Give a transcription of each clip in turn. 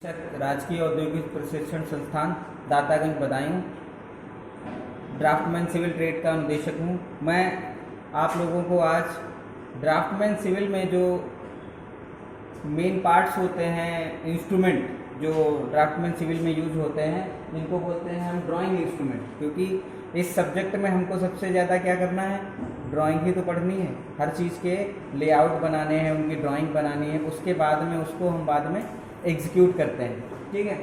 राजकीय औद्योगिक प्रशिक्षण संस्थान Dataganj Badaun draftsman civil trade का अनुदेशक हूं। मैं आप लोगों को आज ड्राफ्टमैन सिविल में जो मेन पार्ट्स होते हैं, इंस्ट्रूमेंट जो ड्राफ्टमैन सिविल में यूज होते हैं, जिनको बोलते हैं हम ड्राइंग इंस्ट्रूमेंट। क्योंकि इस सब्जेक्ट में हमको सबसे ज़्यादा क्या करना है, ड्राइंग ही तो पढ़नी है। हर चीज़ के लेआउट बनाने हैं, उनकी ड्राइंग बनानी है, उसके बाद में उसको हम बाद में एग्जीक्यूट करते हैं। ठीक है,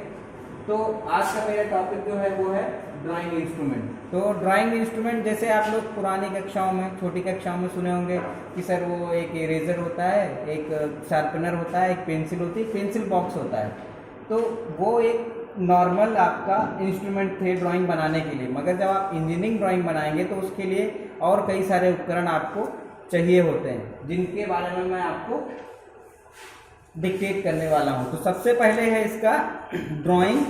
तो आज का मेरा टॉपिक जो है वो है ड्राइंग इंस्ट्रूमेंट। तो ड्राइंग इंस्ट्रूमेंट जैसे आप लोग पुरानी कक्षाओं में, छोटी कक्षाओं में सुने होंगे कि सर वो एक इरेजर होता है, एक शार्पनर होता है, एक पेंसिल होती है, पेंसिल बॉक्स होता है। तो वो एक नॉर्मल आपका इंस्ट्रूमेंट थे ड्राइंग बनाने के लिए। मगर जब आप इंजीनियरिंग ड्राइंग बनाएंगे तो उसके लिए और कई सारे उपकरण आपको चाहिए होते हैं, जिनके बारे में मैं आपको डिक्टेट करने वाला हूं। तो सबसे पहले है इसका ड्राइंग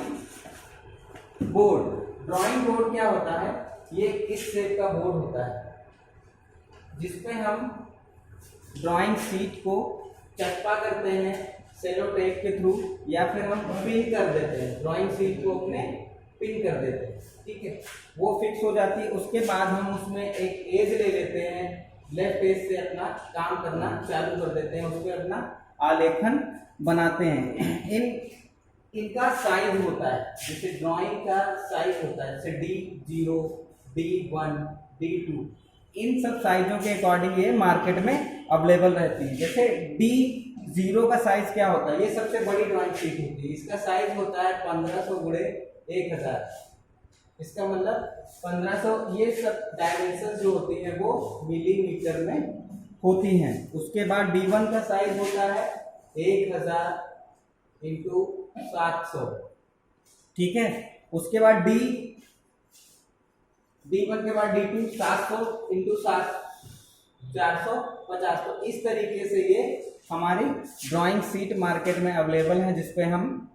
बोर्ड। ड्राइंग बोर्ड क्या होता है, ये इस शेप का बोर्ड होता है जिसपे हम ड्राइंग शीट को चस्पा करते हैं सेलो टेप के थ्रू, या फिर हम पिन कर देते हैं, ड्राइंग शीट को अपने पिन कर देते हैं। ठीक है, वो फिक्स हो जाती है। उसके बाद हम उसमें एक एज ले लेते हैं, लेफ्ट एज से अपना काम करना चालू कर देते हैं, उस पर अपना आलेखन बनाते हैं। इनका साइज होता है, जैसे ड्राइंग का साइज होता है, जैसे D0, D1, D2, इन सब साइजों के अकॉर्डिंग ये मार्केट में अवेलेबल रहती है। जैसे D0 का साइज क्या होता है, ये सबसे बड़ी ड्राइंग शीट होती है। इसका साइज होता है 1500 गुणे 1000। इसका मतलब 1500। ये सब डायमेंशन जो होती है वो मिलीमीटर में होती हैं। उसके बाद D1 का साइज होता है 1000 इंटू 700। ठीक है, उसके बाद D1 के बाद D2 700 इंटू 450। तो इस तरीके से ये हमारी ड्राइंग शीट मार्केट में अवेलेबल है, जिसपे हम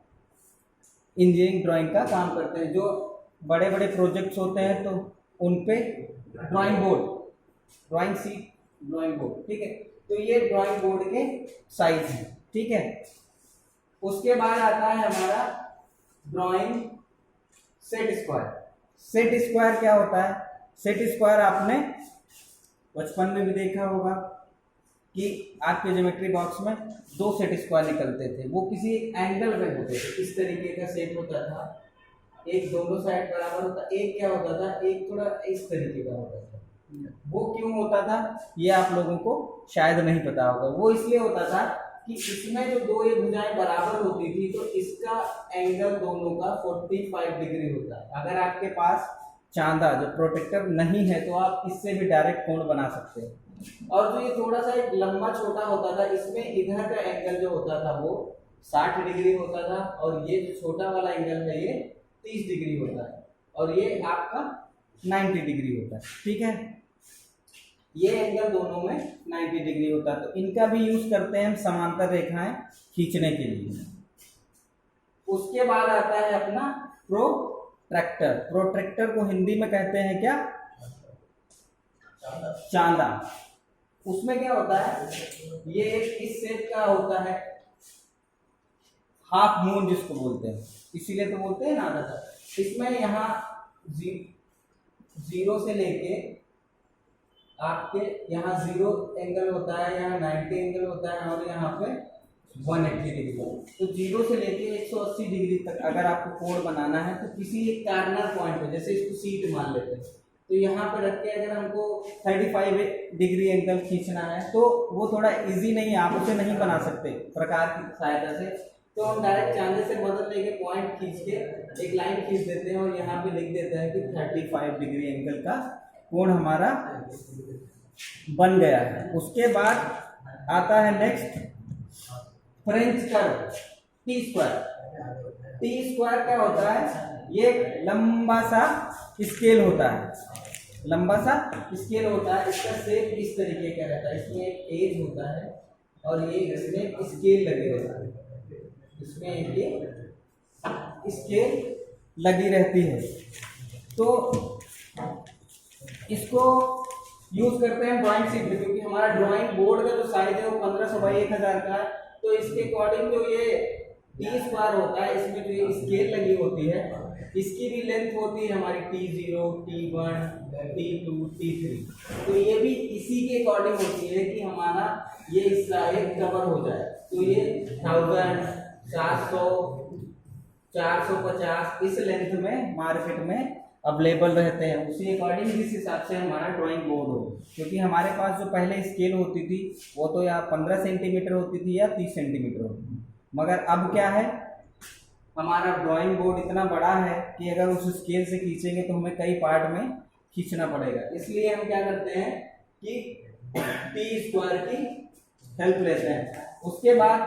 इंजीनियरिंग ड्राइंग का काम करते हैं। जो बड़े बड़े प्रोजेक्ट्स होते हैं तो उनपे drawing board, drawing sheet, drawing board. ठीक है, तो ये ड्राइंग बोर्ड के साइज है। ठीक है, उसके बाद आता है हमारा drawing set square. Set square क्या होता है, सेट स्क्वायर आपने बचपन में भी देखा होगा कि आपके ज्योमेट्री बॉक्स में 2 सेट स्क्वायर निकलते थे। वो किसी एंगल में होते थे, इस तरीके का सेट होता था। एक दोनों साइड बराबर होता, एक क्या होता था, एक थोड़ा इस तरीके का होता था। वो क्यों होता था ये आप लोगों को शायद नहीं पता होगा। वो इसलिए होता था कि इसमें जो दो ये भुजाएं बराबर होती थी, तो इसका एंगल दोनों का 45 डिग्री होता है। अगर आपके पास चांदा जो प्रोटेक्टर नहीं है तो आप इससे भी डायरेक्ट कोण बना सकते हैं। और जो ये थोड़ा सा एक लंबा छोटा होता था, इसमें इधर का एंगल जो होता था वो 60 डिग्री होता था, और ये जो छोटा वाला एंगल है ये 30 डिग्री होता है, और ये आपका 90 डिग्री होता है। ठीक है, ये एंगल दोनों में 90 डिग्री होता है। तो इनका भी यूज करते हैं हम समांतर रेखाएं खींचने के लिए। उसके बाद आता है अपना प्रोट्रैक्टर। प्रोट्रैक्टर को हिंदी में कहते हैं क्या, चांदा। उसमें क्या होता है, ये एक इस शेप का होता है, हाफ मून जिसको बोलते हैं, इसीलिए तो बोलते हैं ना आधा। इसमें यहाँ 0 से लेके आपके यहाँ 0 एंगल होता है, यहाँ 90 एंगल होता है, और यहाँ पे 180 डिग्री। तो 0 से लेके 180 डिग्री तक अगर आपको कोण बनाना है तो किसी एक कार्नर पॉइंट पे, जैसे इसको सीट मान लेते हैं, तो यहाँ पे रख के अगर हमको 35 डिग्री एंगल खींचना है तो वो थोड़ा इजी नहीं है, आप उसे नहीं बना सकते प्रकार की सहायता से। तो हम डायरेक्ट चांदे से बदल लेके पॉइंट खींच के एक लाइन खींच देते हैं, और यहाँ पे लिख देते हैं कि 35 डिग्री एंगल का कोण हमारा बन गया है। उसके बाद आता है next French curve, T square. T square क्या होता है, ये लंबा सा स्केल होता है, लंबा सा स्केल होता है। इसका शेप इस तरीके का रहता है, इसमें एक एज होता है और ये इसमें स्केल लगे होता है, इसमें ये स्केल लगी रहती है। तो इसको यूज करते हैं ड्राइंग शीट में, क्योंकि हमारा ड्राइंग बोर्ड का जो साइज है वो 1500 बाई 1000 का है। तो इसके अकॉर्डिंग जो ये टी स्क्वायर होता है, इसमें जो ये स्केल लगी होती है इसकी भी लेंथ होती है हमारी T0, T1, T2, T3। तो ये भी इसी के अकॉर्डिंग होती है कि हमारा ये हिस्सा एक कवर हो जाए। तो ये 1000, 400, 450 इस लेंथ में मार्केट में अवेलेबल रहते हैं। उसी अकॉर्डिंग जिस हिसाब से हमारा ड्राइंग बोर्ड हो, क्योंकि हमारे पास जो पहले स्केल होती थी वो तो या 15 सेंटीमीटर होती थी या 30 सेंटीमीटर होती थी, मगर अब क्या है हमारा ड्राइंग बोर्ड इतना बड़ा है कि अगर उस स्केल से खींचेंगे तो हमें कई पार्ट में खींचना पड़ेगा। इसलिए हम क्या करते हैं कि टी स्क्वायर की हेल्प लेते हैं। उसके बाद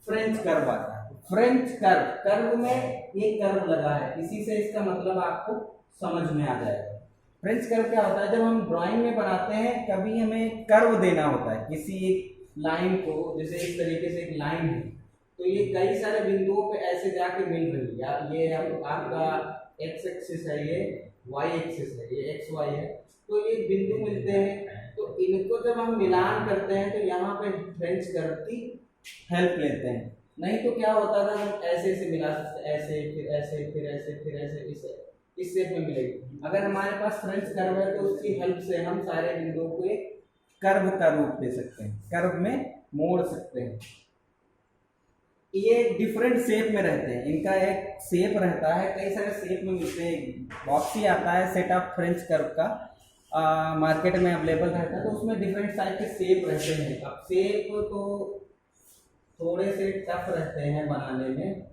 फ्रेंच कर्व आता है। फ्रेंच कर्व, कर्व में एक कर्व लगा है, इसी से इसका मतलब आपको समझ में आ जाएगा। फ्रेंच कर्व क्या होता है, जब हम ड्राइंग में बनाते हैं कभी हमें कर्व देना होता है किसी एक लाइन को, जैसे इस तरीके से एक लाइन है तो ये कई सारे बिंदुओं पे ऐसे जाके मिल रही है। ये आपका एक्स एक्सिस है, ये वाई एक्सिस है, ये एक्स वाई है, तो ये बिंदु मिलते हैं। तो इनको जब हम मिलान करते हैं तो यहाँ पे फ्रेंच कर्व की हेल्प लेते हैं। नहीं तो क्या होता था, हम ऐसे से मिला सकते, ऐसे फिर ऐसे फिर ऐसे फिर ऐसे, इस शेप में मिलेगी। अगर हमारे पास फ्रेंच कर्व है तो उसकी हेल्प से हम सारे बिंदुओं को एक कर्व का रूप दे सकते हैं, कर्व में मोड़ सकते हैं। ये डिफरेंट शेप में रहते हैं, इनका एक शेप रहता है, कई सारे शेप में मिलते हैं। बॉक्स ही आता है सेट ऑफ फ्रेंच कर्व का, मार्केट में अवेलेबल रहता है, तो उसमें डिफरेंट टाइप के शेप रहते हैं। अब शेप तो थोड़े से टफ रहते हैं बनाने में,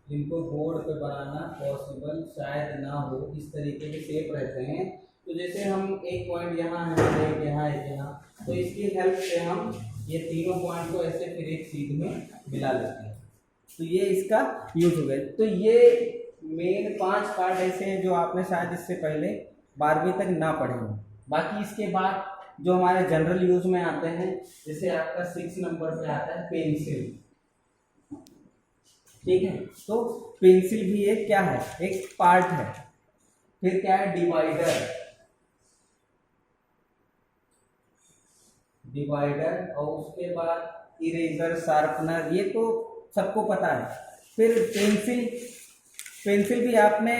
जिनको बोर्ड पे बनाना पॉसिबल शायद ना हो, इस तरीके के शेप रहते हैं। तो जैसे हम एक पॉइंट यहाँ है, एक यहाँ, एक यहाँ, तो इसकी हेल्प से हम ये तीनों पॉइंट को ऐसे फिर एक शीट में मिला लेते हैं। तो ये इसका यूज हो गया। तो ये मेन 5 पार्ट ऐसे हैं जो आपने शायद इससे पहले 12वीं तक ना पढ़े हों। बाकी इसके बाद जो हमारे जनरल यूज में आते हैं, जैसे आपका 6 नंबर पे आता है पेंसिल, ठीक है। तो पेंसिल भी एक क्या है, एक पार्ट है। फिर क्या है, डिवाइडर, डिवाइडर, और उसके बाद इरेजर, शार्पनर, ये तो सबको पता है। फिर पेंसिल, पेंसिल भी आपने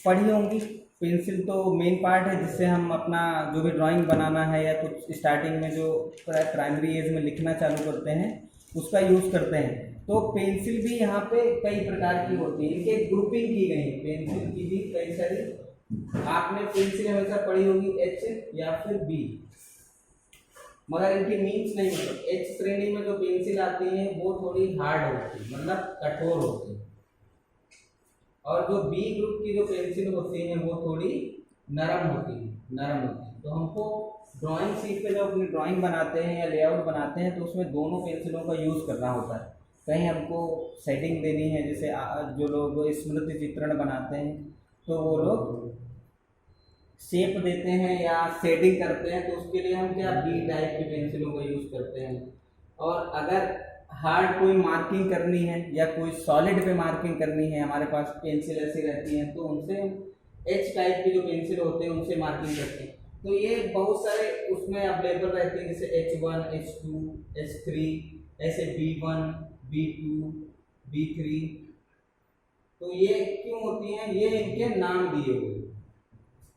पढ़ी होंगी। पेंसिल तो मेन पार्ट है जिससे हम अपना जो भी ड्राइंग बनाना है या कुछ स्टार्टिंग में जो प्राइमरी एज में लिखना चालू करते हैं उसका यूज़ करते हैं। तो पेंसिल भी यहाँ पे कई प्रकार की होती है, इनके ग्रुपिंग की गई है। पेंसिल की भी कई सारी, आपने पेंसिल हमेशा पढ़ी होगी एच या फिर बी, मगर इनकी मीन्स नहीं होती। एच श्रेणी में जो पेंसिल आती है वो थोड़ी हार्ड होती है, मतलब कठोर होती है, और जो बी ग्रुप की जो पेंसिल होती है वो थोड़ी नरम होती है, नरम होती है। तो हमको ड्राइंग शीट पे जब अपनी ड्राइंग बनाते हैं या लेआउट बनाते हैं तो उसमें दोनों पेंसिलों का यूज़ करना होता है। कहीं हमको सेटिंग देनी है, जैसे जो लोग स्मृति चित्रण बनाते हैं तो वो लोग शेप देते हैं या शेडिंग करते हैं, तो उसके लिए हम क्या बी टाइप की पेंसिलों का यूज़ करते हैं। और अगर हार्ड कोई मार्किंग करनी है या कोई सॉलिड पे मार्किंग करनी है, हमारे पास पेंसिल ऐसी रहती हैं, तो उनसे एच टाइप की जो पेंसिल होते हैं उनसे मार्किंग करते हैं। तो ये बहुत सारे उसमें अवेलेबल रहते हैं, जैसे H1, H2, H3, ऐसे B1, B2, B3। तो ये क्यों होती हैं, ये इनके नाम दिए हुए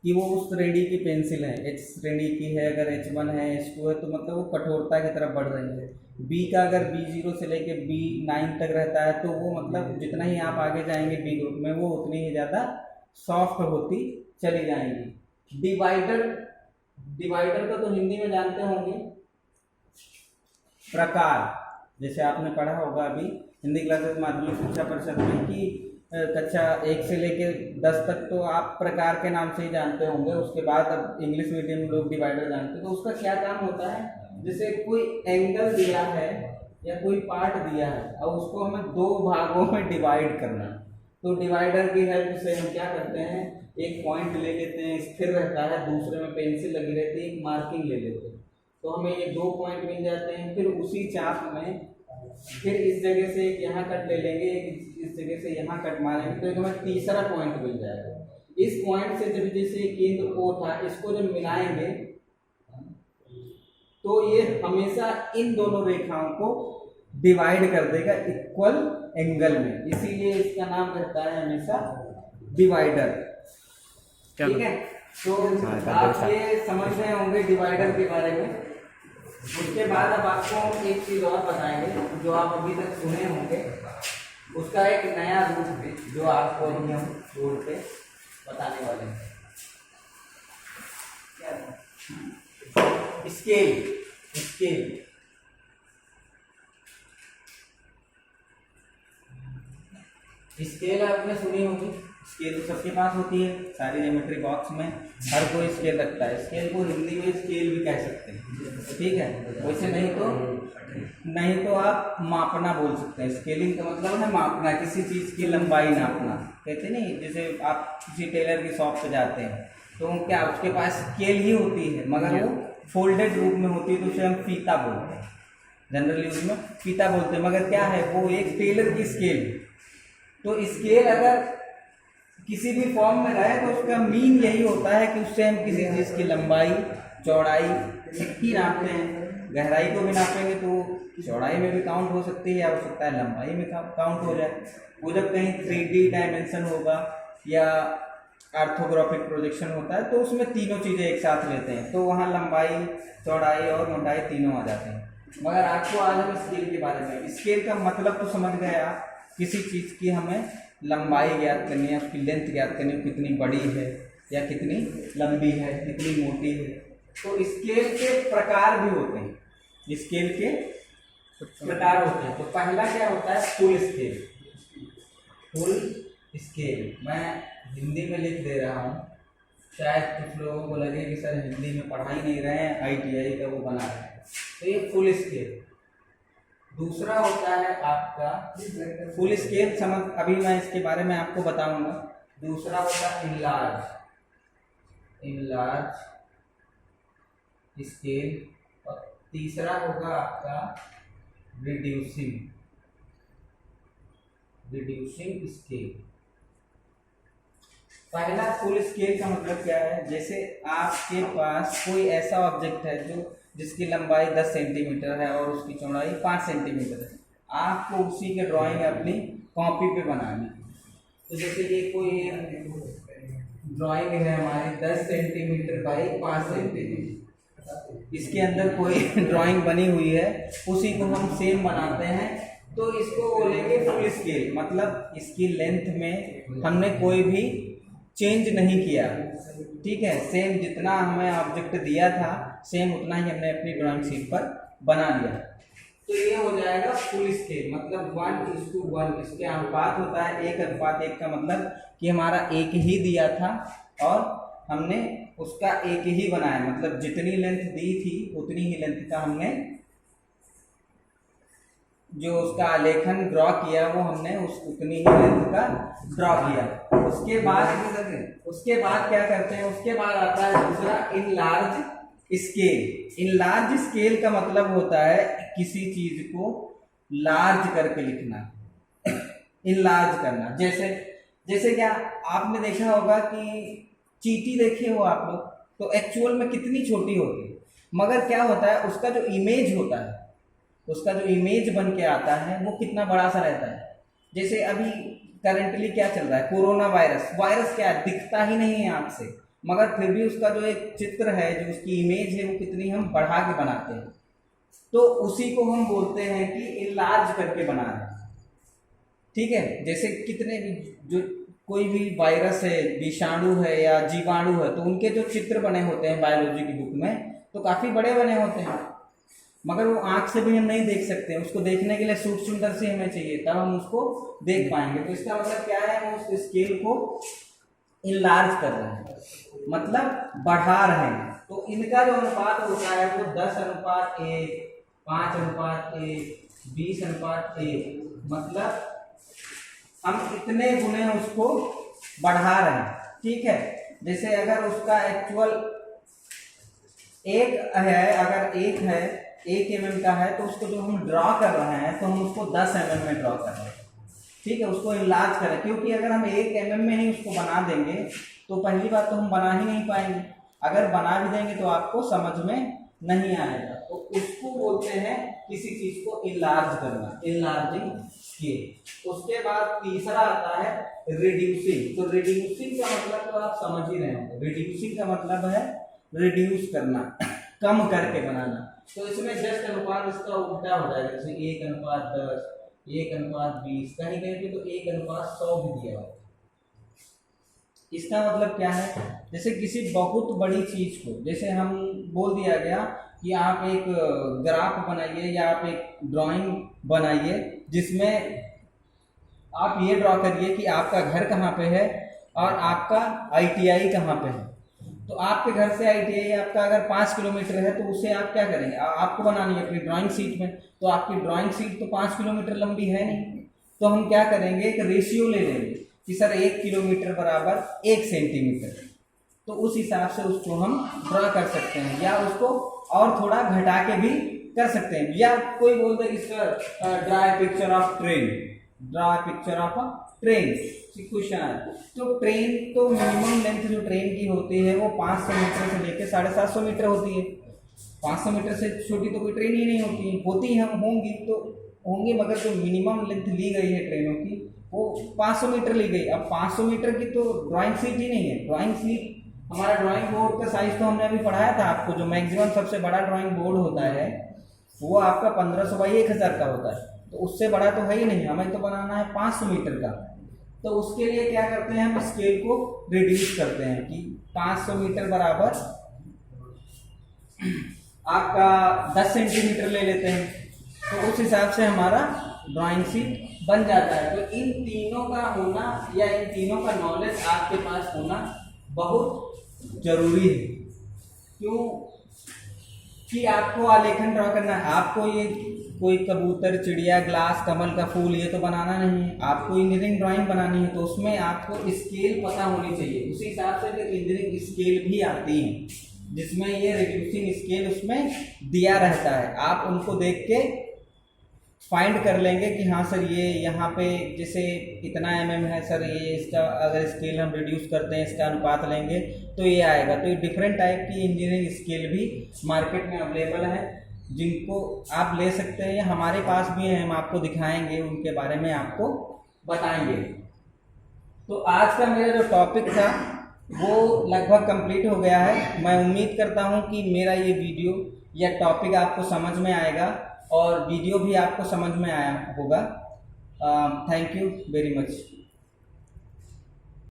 कि वो उस श्रेणी की पेंसिल है। H श्रेणी की है, अगर H1 है, H2 है, तो मतलब वो कठोरता की तरफ बढ़ रही है। B का अगर B0 से लेके B9 तक रहता है तो वो मतलब जितना ही आप आगे जाएंगे B ग्रुप में वो उतनी ही ज़्यादा सॉफ्ट होती चली जाएंगी। डिवाइडर, डिवाइडर को तो हिंदी में जानते होंगे, प्रकार, जैसे आपने पढ़ा होगा अभी हिंदी क्लासेस माध्यमिक शिक्षा परिषद में कि कक्षा 1 से लेकर 10 तक तो आप प्रकार के नाम से ही जानते होंगे। उसके बाद अब इंग्लिश मीडियम लोग डिवाइडर जानते हैं। तो उसका क्या काम होता है, जैसे कोई एंगल दिया है या कोई पार्ट दिया है और उसको हमें 2 भागों में डिवाइड करना, तो डिवाइडर की हेल्प से हम क्या करते हैं, एक पॉइंट ले लेते हैं, स्थिर रहता है, दूसरे में पेंसिल लगी रहती है, एक मार्किंग ले लेते हैं, तो हमें ये 2 पॉइंट मिल जाते हैं। फिर उसी चाप में फिर इस जगह से एक यहाँ कट ले लेंगे, इस जगह से यहाँ कट मारेंगे, तो एक हमें तीसरा पॉइंट मिल जाएगा। इस पॉइंट से जब जैसे केंद्र O था, इसको जब मिलाएंगे तो ये हमेशा इन दोनों रेखाओं को डिवाइड कर देगा इक्वल एंगल में, इसीलिए इसका नाम रहता है हमेशा डिवाइडर। ठीक है, तो आप ये समझ रहे होंगे डिवाइडर के बारे में। उसके बाद अब आपको एक चीज़ और बताएंगे जो आप अभी तक सुने होंगे, उसका एक नया रूप है जो आपको अभी हम बोर्ड पे बताने वाले हैं। स्केल, स्केल स्केल आपने सुनी होगी। स्केल तो सबके पास होती है, सारी ज्योमेट्री बॉक्स में हर कोई स्केल रखता है। स्केल को हिंदी में स्केल भी कह सकते हैं, ठीक है। वैसे नहीं तो आप मापना बोल सकते हैं। स्केलिंग का मतलब है मापना, किसी चीज़ की लंबाई नापना। कहते नहीं, जैसे आप किसी टेलर की शॉप पे जाते हैं तो क्या उसके पास स्केल ही होती है, मगर वो फोल्डेड रूप में होती है, तो उसे हम फीता बोलते हैं। जनरली उसमें फीता बोलते हैं, मगर क्या है वो एक टेलर की स्केल। तो स्केल अगर किसी भी फॉर्म में रहे तो उसका मीन यही होता है कि उससे हम किसी चीज़ की लंबाई चौड़ाई ही नापते हैं। गहराई को भी नापेंगे तो चौड़ाई में भी काउंट हो सकती है, या हो सकता है लंबाई में काउंट हो जाए। वो जब कहीं 3D डायमेंशन होगा या ऑर्थोग्राफिक प्रोजेक्शन होता है तो उसमें तीनों चीज़ें एक साथ लेते हैं, तो वहाँ लंबाई चौड़ाई और मोटाई तीनों आ जाते हैं। मगर आपको आज हम स्केल के बारे में, स्केल का मतलब तो समझ गए आप, किसी चीज़ की हमें लंबाई ज्ञात करनी है, उसकी लेंथ ज्ञात करनी है, कितनी बड़ी है या कितनी लंबी है, कितनी मोटी है। तो स्केल के प्रकार भी होते हैं, स्केल के प्रकार होते हैं। तो पहला क्या होता है, फुल स्केल। फुल स्केल मैं हिंदी में लिख दे रहा हूँ, शायद कुछ लोगों को लगे कि सर हिंदी में पढ़ा ही नहीं रहे हैं, ITI का वो बना रहे हैं। तो ये फुल स्केल। दूसरा होता है आपका फुल स्केल, समझ अभी मैं इसके बारे में आपको बताऊंगा। दूसरा होता है इनलार्ज स्केल, और तीसरा होगा आपका रिड्यूसिंग स्केल। पहला फुल स्केल का मतलब क्या है, जैसे आपके पास कोई ऐसा ऑब्जेक्ट है जो जिसकी लंबाई 10 सेंटीमीटर है और उसकी चौड़ाई 5 सेंटीमीटर है, आपको उसी के ड्राइंग अपनी कॉपी पे बनानी। तो जैसे ये कोई ड्राइंग है हमारी 10 सेंटीमीटर बाई 5 सेंटीमीटर, इसके अंदर कोई ड्राइंग बनी हुई है, उसी को हम सेम बनाते हैं, तो इसको बोलेंगे फुल स्केल। मतलब इसकी लेंथ में हमने कोई भी चेंज नहीं किया, ठीक है। सेम जितना हमें ऑब्जेक्ट दिया था सेम उतना ही हमने अपनी ड्राइंग शीट पर बना लिया। तो ये हो जाएगा फुल स्केल, मतलब 1:1 इसके अनुपात होता है। 1:1 का मतलब कि हमारा एक ही दिया था और हमने उसका एक ही बनाया, मतलब जितनी लेंथ दी थी उतनी ही लेंथ का हमने जो उसका आलेखन ड्रॉ किया, वो हमने उतनी ही लेंथ का ड्रॉ किया। उसके बाद क्या करते हैं, उसके बाद आता है दूसरा इनलार्ज स्केल। इनलार्ज स्केल का मतलब होता है किसी चीज को लार्ज करके लिखना, इनलार्ज करना। जैसे क्या आपने देखा होगा कि चींटी देखे हो आप लोग, तो एक्चुअल में कितनी छोटी होती है, मगर क्या होता है उसका जो इमेज होता है, उसका जो इमेज बन के आता है वो कितना बड़ा सा रहता है। जैसे अभी करंटली क्या चल रहा है, कोरोना वायरस क्या है, दिखता ही नहीं है आँख से, मगर फिर भी उसका जो एक चित्र है, जो उसकी इमेज है, वो कितनी हम बढ़ा के बनाते हैं। तो उसी को हम बोलते हैं कि इनलार्ज करके बना रहे हैं, ठीक है। जैसे कितने भी जो कोई भी वायरस है, विषाणु है या जीवाणु है, तो उनके जो चित्र बने होते हैं बायोलॉजी की बुक में, तो काफ़ी बड़े बने होते हैं, मगर वो आँख से भी हम नहीं देख सकते हैं। उसको देखने के लिए सूक्ष्मदर्शी हमें चाहिए, तब हम उसको देख पाएंगे। तो इसका मतलब क्या है, हम उस स्केल को इनलार्ज कर रहे हैं, मतलब बढ़ा रहे हैं। तो इनका जो अनुपात होता है वो 10:1, 5:1, 20:1, मतलब हम इतने गुने उसको बढ़ा रहे हैं, ठीक है। जैसे अगर उसका एक्चुअल 1 है, अगर 1 है 1 mm का है, तो उसको जो हम ड्रॉ कर रहे हैं तो हम उसको 10 mm में ड्रॉ कर रहे हैं, ठीक है। उसको इनलार्ज करें, क्योंकि अगर हम 1 mm में ही उसको बना देंगे तो पहली बात तो हम बना ही नहीं पाएंगे, अगर बना भी देंगे तो आपको समझ में नहीं आएगा। तो उसको बोलते हैं किसी चीज को इनलार्ज करना, इनलार्जिंग स्केल। उसके बाद तीसरा आता है रिड्यूसिंग। तो रिड्यूसिंग का मतलब तो आप समझ ही रहे होंगे, रिड्यूसिंग का मतलब है रिड्यूस करना, कम करके बनाना। तो इसमें जस्ट अनुपात इसका उल्टा हो जाएगा, जैसे 1:10, 1:20, कहीं कहीं पे तो 1:100 भी दिया हो। इसका मतलब क्या है, जैसे किसी बहुत बड़ी चीज को, जैसे हम बोल दिया गया कि आप एक ग्राफ बनाइए या आप एक ड्राइंग बनाइए जिसमें आप ये ड्रॉ करिए कि आपका घर कहाँ पे है और आपका ITI कहाँ पे है। तो आपके घर से ITI आपका अगर 5 किलोमीटर है तो उसे आप क्या करेंगे, आपको बनानी है अपनी ड्राइंग शीट में। तो आपकी ड्राइंग शीट तो 5 किलोमीटर लंबी है नहीं, तो हम क्या करेंगे, एक रेशियो ले लेंगे कि सर 1 किलोमीटर बराबर 1 सेंटीमीटर। तो उस हिसाब से उसको हम ड्रा कर सकते हैं, या उसको और थोड़ा घटा के भी कर सकते हैं। या कोई बोलते हैं इसका draw picture of train, draw picture of train question है। तो ट्रेन तो मिनिमम लेंथ जो ट्रेन की होती है वो 500 मीटर से लेकर 750 मीटर होती है। 500 मीटर से छोटी तो कोई ट्रेन ही नहीं होती हम होंगी तो होंगी, मगर जो मिनिमम लेंथ ली गई है ट्रेनों की वो 500 मीटर ली गई। अब 500 मीटर की तो ड्राइंग शीट ही नहीं है। ड्राइंग शीट, हमारा ड्राइंग बोर्ड का साइज तो हमने अभी पढ़ाया था आपको, जो मैक्सिमम सबसे बड़ा ड्राइंग बोर्ड होता है वो आपका 1500 बाई 1000 का होता है। तो उससे बड़ा तो है ही नहीं, हमें तो बनाना है 500 मीटर का। तो उसके लिए क्या करते हैं, हम स्केल को रिड्यूस करते हैं कि 500 मीटर बराबर आपका 10 सेंटीमीटर ले लेते हैं। तो उस हिसाब से हमारा ड्राइंग शीट बन जाता है। तो इन तीनों का होना या इन तीनों का नॉलेज आपके पास होना बहुत जरूरी है। क्यों कि आपको आलेखन ड्रॉ करना है, आपको ये कोई कबूतर, चिड़िया, ग्लास, कमल का फूल ये तो बनाना नहीं है। आपको इंजीनियरिंग ड्राइंग बनानी है तो उसमें आपको स्केल पता होनी चाहिए। उसी हिसाब से इंजीनियरिंग स्केल भी आती है जिसमें ये रिड्यूसिंग स्केल उसमें दिया रहता है। आप उनको देख के फाइंड कर लेंगे कि हाँ सर ये यहाँ पे जैसे इतना mm है सर, ये इसका अगर स्केल हम रिड्यूस करते हैं इसका अनुपात लेंगे तो ये आएगा। तो ये डिफरेंट टाइप की इंजीनियरिंग स्केल भी मार्केट में अवेलेबल है जिनको आप ले सकते हैं, हमारे पास भी हैं, हम आपको दिखाएंगे, उनके बारे में आपको बताएंगे। तो आज का मेरा जो टॉपिक था वो लगभग कंप्लीट हो गया है। मैं उम्मीद करता हूँ कि मेरा ये वीडियो या टॉपिक आपको समझ में आएगा और वीडियो भी आपको समझ में आया होगा। Thank you very much.